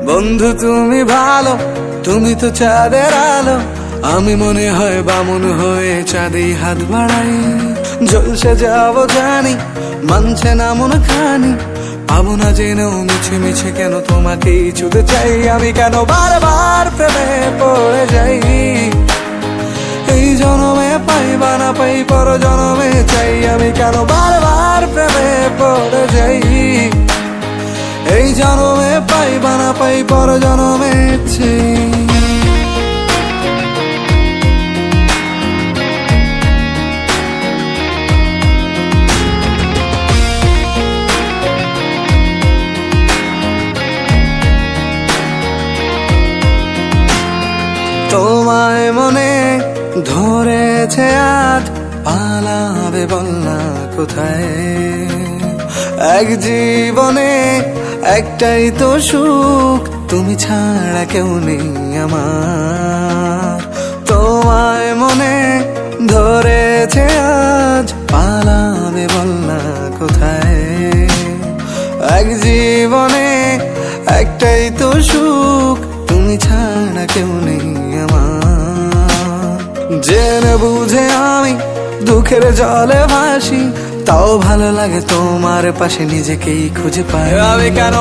বন্ধু তুমি ভালো, তুমি তো চাঁদের আলো, আমি মনে হয় বামুন হয়ে চাঁদে হাত বাড়াই। ঝলসে যাব জানি, মানছে না মন খানি, পাবো না জেনেও মিছে মিছে কেন তোমাকেই ছুতে চাই। আমি কেন বারবার প্রেমে পড়ে যাই, এই জনমে পাই বা না পাই পর জনমে চাই। আমি কেন বারবার প্রেমে পড়ে যাই, এই জনমে পাই বা না পাই পর জনমে চাই। তোমায় মনে ধরেছে আজ, পালাবে বল না কোথায়। এক জীবনে একটাই তো সুখ, তুমি ছাড়া কেউ নেই আমার। তোমায় মনে ধরেছে আজ, পালাবে বল না কোথায়। এক জীবনে একটাই তো সুখ, তুমি ছাড়া কেউ নেই আমার। জেনে বুঝে আমি দুঃখের জলে ভাসি, তাও ভালো লাগে তোমার পাশে নিজেকেই খুঁজে পাই। আমি কেন